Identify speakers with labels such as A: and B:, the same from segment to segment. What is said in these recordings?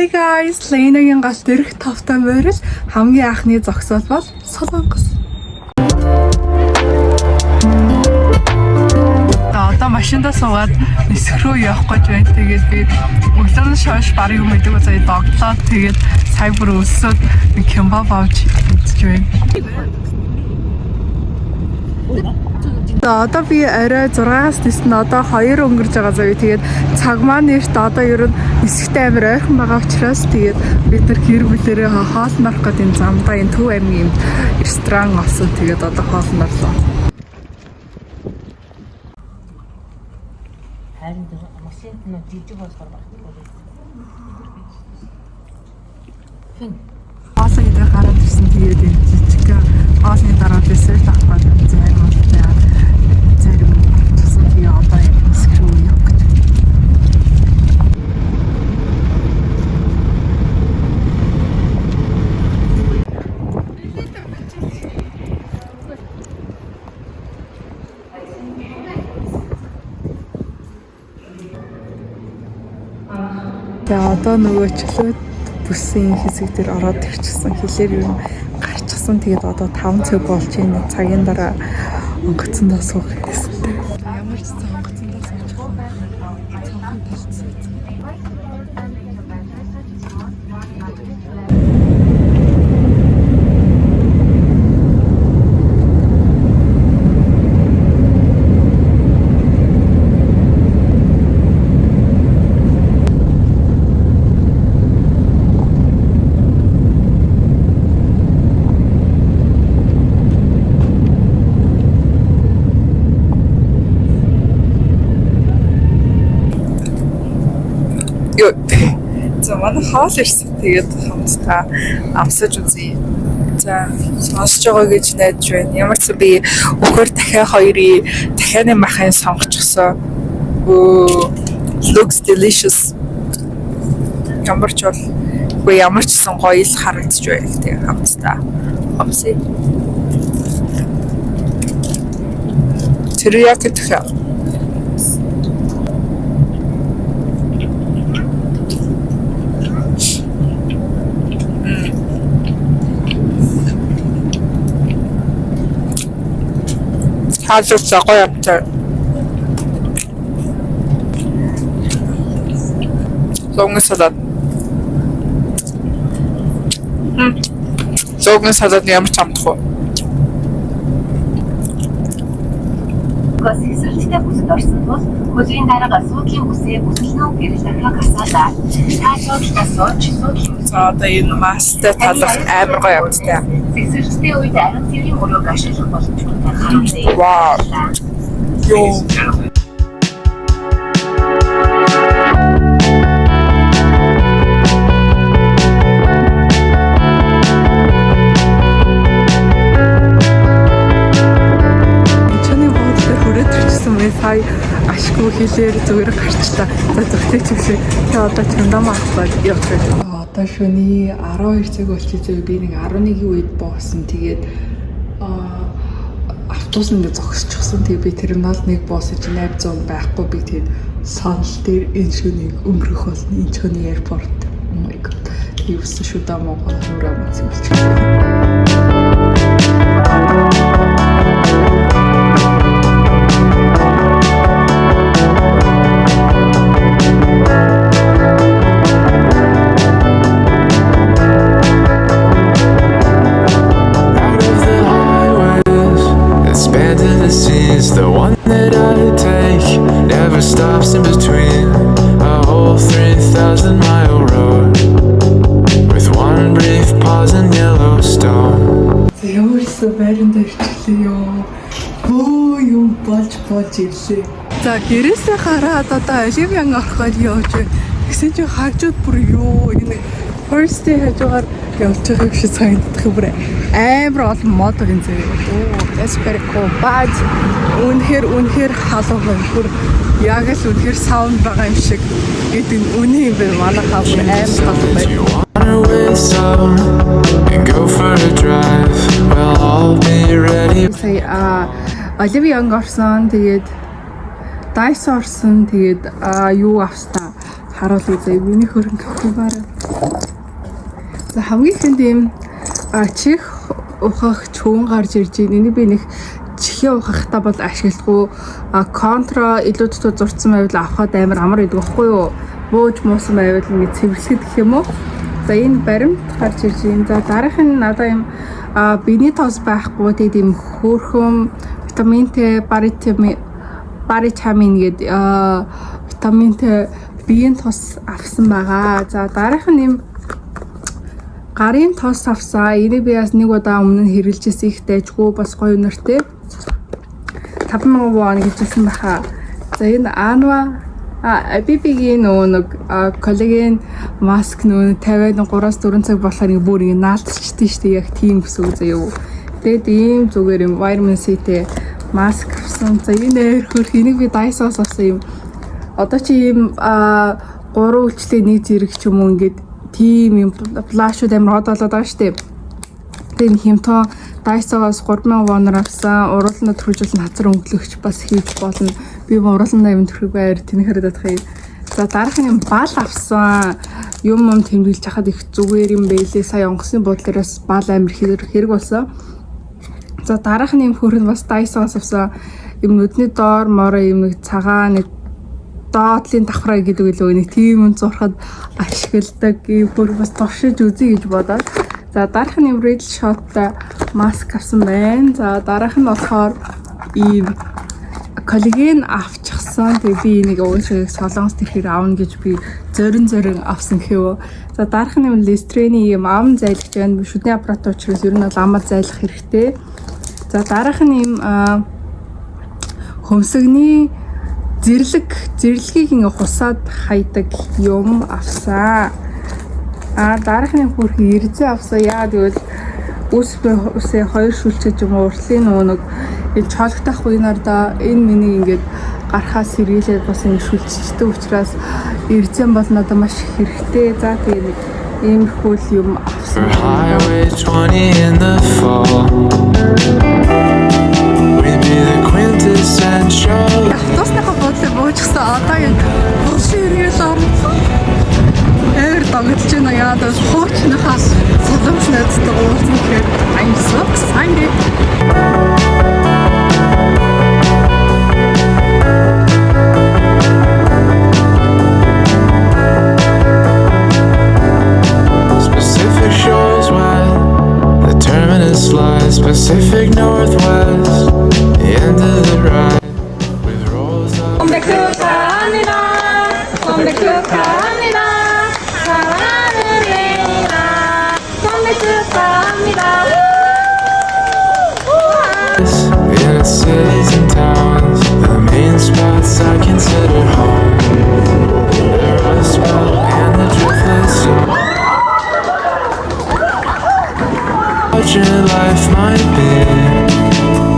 A: Hi guys, Леногийн галт дээрх тавтай морил хамгийн анхны зогсоол бол Солонгос. Одоо машиндаа суугаад нисэх рүү явах гэж байна. Тэгээд би өглөө шоош барыг мэддэг үзээ догтлоод тэгээд сая бүр өсөөд кимбап авч идэж байна. Одоо би орой 6-аас нисэн одоо 2 өнгөрж байгаа зав. Тэгээд цаг маань нэрт одоо ер нь нисэхтэй амир ойрхон байгаа учраас тэгээд бид нар гэр бүлэрээ хоол нарах гэдэг энэ замдаа энэ Төв аймгийн ресторан олсон. Тэгээд одоо хоол нарлаа.
B: Харин машинд нь жижиг болохоор багтдаг. Хэн
A: Хоолыг дээр гараад ирсэн тэгээд энэ жижиг хоолны дараа десерт авах гэдэг зэрэг юм байна. Зэрэг тусан тийм одоо энэ скрүү явах гэж. Тэгээ одоо нөгөө чөлөөт бүсийн хэсэг дээр ороод ирчихсэн. Хэлээр юу гарчихсан. Тэгээд одоо 5 цаг болж энэ цагийн дараа онгоцондоо суух гэсэн. Ямар ч цаг онгоцондоо сууж байгаа. Цонхон талцсан. За манай хоол ирсэн. Тэгээд хамтдаа амсаж үзье. За сонсож байгаа гэж найдаж байна. Ямар ч би өгөхөр дахиад хоёрыг дахианы махын сонгочихсон. Looks delicious. Ямар ч бол ямар ч сон гоё л харагдаж байна. Тэгээд хамтдаа амсъя. Тэрияки дахиад Хажууд цагаа явтаа. Зогны салат. Зогны салат ямар ч амтгүй.
C: Госисэлтэй бүсэд орсон бол хөлийн дараагаар суугийн бүсээ бүсэлнөө гэрэл дахиад гасаалаа. Таашаалтай сууж.
A: За одоо энэ мастай талах амар гоё явцтай.
C: Сэсэлтэй үед арга зэргийн мөрөг ашиглах боломжтой харамсаа.
A: Вау. Йоо. Сая ашгүй хэлээр зүгээр гарчлаа. За зөвхөн чившээ. Тэгээ одоо чандамаа авах явж байна. Одоо шөнийн 12 цаг болчихсон. Би нэг 11-ийн үед боосон. Тэгээд автобус ингээд зогсчихсон. Тэгээ би терминал 1 боосож 800 байхгүй. Би тэгээд сонол дээр энэ шөнийг өнгөрөх болно. Энэ шөний аэропорт. Oh my god. Юусэн шүү дээ Монгол хураа мацсан болчихсон.
D: The one that I take never stops in between a whole 3,000-mile road with one brief pause in Yellowstone.
A: Яаварсан байранд ирчихлээ ёо. Бөө юм болж ирлээ. За гэрээсээ хараад одоо Оливиан ороход явж байна. Гэсэн чинь хажууд бүр ёо энэ first day хажуугаар явж байгаа юм шиг санагдах юм бүр амар олон мод энэ зэрэг. That's very cool. Бааж үнэхээр халуун бүр яг л үнэхээр саунд байгаа юм шиг гэдэг үний юм байна. Манай хаа бүр амар халуун байна. Оливиан орсон тэгээд Дайс орсон тэгээд юу австаа харуулъя заа миний хөрөнгө авахаар. За хамгийн ихэнд ийм чих ухах чүүн гарч ирж байна. Энийг би нэг чихээ ухахтаа бол ашигладгүй. Контра илүү дутуу зурцсан байвал авахад амар идэг байхгүй юу? Бууж муусан байвал ингэ цэвэрлэхэд гэх юм уу? За энэ баримт гарч ирж байна. За дараах нь надаа юм биений тоос байхгүй тэгээд ийм хөөрхөн витаминтэй баритамин гэдэг витаминтэй биеийн тоос авсан байгаа. За дараах нь юм гарын тоос авсан. Энийг би бас нэг удаа өмнө нь хэрэглэжсэн их дайжгүй бас гоё нэртэй. 5,000 вон гэжсэн баха. За энэ Анва BB-гийн нэг коллаген маск 53-4 цаг болохоор нэг бүр ингэ наалтчихдээ штэ яг тийм гэсэн үг заяа. Тэгээд ийм зүгээр юм vitamin C-тэй маск авсан. За энэ хөрх энийг би Dyson-оос авсан юм. Одоо чи ийм 3 үйлчлэлийн нэг зэрэг ч юм уу ингээд тийм юм флашууд амар одоолоод байгаа штэ. Тэгээд хэмтон Dyson-оос 3,000 воноор авсан. Уруулнаа төрүүлжүүлэн хазар өнгөлөгч бас хийж болно. Би уруулнаа юм төрхөг байр тэнх харагдах юм. За дараах нь бал авсан. Юм тэмдэглэж хахад их зүгээр юм байлээ. Сая онгоцны буудлаараас бал амир хэрэг болсон. За дараах нь юм хөрх нь бас Dyson-оос авсан. Юм нүдний доор мороо юм нэг цагаан нэг доотлын давхраа гэдэг үлээ нэг тийм юм зурхад ашигладаг. Бүр бас товшиж үзье гэж бодоод. За дараах нь юм Red Shot-тай маск авсан байна. За дараах нь болохоор ийм коллаген авчихсан. Тэгээ би энийг уушиг солонгос тэрхээр аавна гэж би зорин авсан гэхүү. За дараах нь юм Listerine юм ам зайлгч байна. Шүдний аппарат учраас ер нь бол амаа зайлах хэрэгтэй. За дараах нь юм хөмсгний зэрлэгийг ингээ хусаад хайдаг юм авсан. Дараах нь хүрхий ирзээ авсан. Яа гэвэл үсээ хоёр шүлчэж юм уртлын нэг энэ чологтох үеийнээр да энэ миний ингээд гарахаас сэргийлээд бас ингэ шүлччдэг учраас ирзэн бол надад маш хэрэгтэй. За тэгээ нэг иймэрхүү юм авсан.
D: Highway 20 in the fall. We'd be the quintessential.
A: Автобусныхаа буудлыг буужсан одоо ингэ булшин иргэл орсон. Эвэр дагдлж байна яа да хуучныхаас солонгос найзтай уулзсан гэхээр I'm so excited.
D: Pacific shores wide, the terminus lies Pacific Northwest, the end of the ride with rolls up. In cities and towns, the main spots I consider home. The Rust Belt and the driftless zone. What your life might be,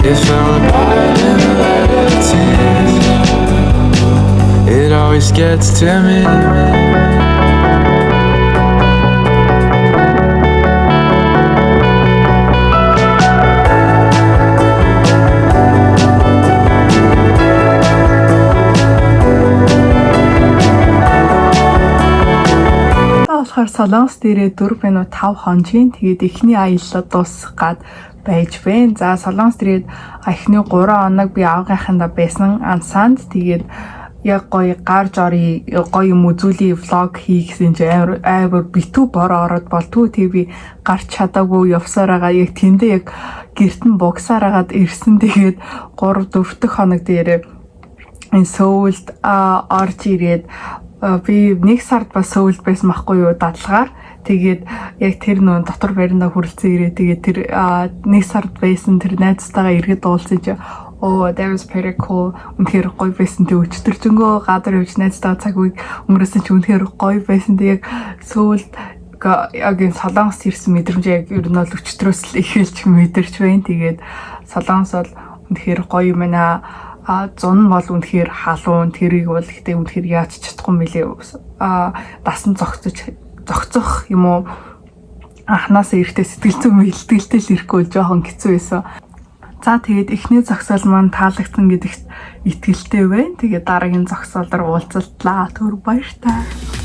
D: it fell apart in a light of tears. It always gets to me.
A: болохоор солонгос дээрээ 4 минут 5 хонжийн тэгээд эхний аялал дуусах гад байж байна. За солонгос дээрээ эхний 3 хоног би авгийнхандаа байсан ансанд тэгээд яг гоё гарч орё гоё юм үзүүлийн влог хийх гэсэн чи амар битүү бороо ороод болтгүй тэг би гарч чадаагүй явсаар байгаа яг тэндээ яг гэртэн боксаар агаад ирсэн. Тэгээд 3-4 дахь хоног дээрээ энэ Сөүлд орж ирээд би 1 сард бас Сөүлд байсан байхгүй юу дадлагаар. Тэгээд яг тэр нөө дотор барина хүрэлцэн ирээ. Тэгээд тэр 1 сард байсан тэр найзтайгаа иргэд уулзсан чи that was pretty cool. Үнэхээр гоё байсан. Тэг өчтөржөнгөө гадар явж найзтайгаа цаг үеийг өнгөрөөсөн чи үнэхээр гоё байсан. Тэг яг Сөүлд яг энэ солонгос ирсэн мэдрэмж яг ер нь бол өчтөрөөс л эхэлж мэдэрч байна. Тэгээд солонгос бол үнэхээр гоё юм байна. Зун бол үнэхээр халуун, тэрийг бол ихтэй үнэхээр яаж чадахгүй мөлий дасан зогцох юм уу анханасаа эрэхтэй сэтгэл зүйн бэлтгэлтэй л ирэхгүй жоохон хэцүү байсан. За тэгээд эхний зогсоол маань таалагдсан гэдэгт итгэлтэй байна. Тэгээд дараагийн зогсоолоор уулзалтлаа. Түр баяртай.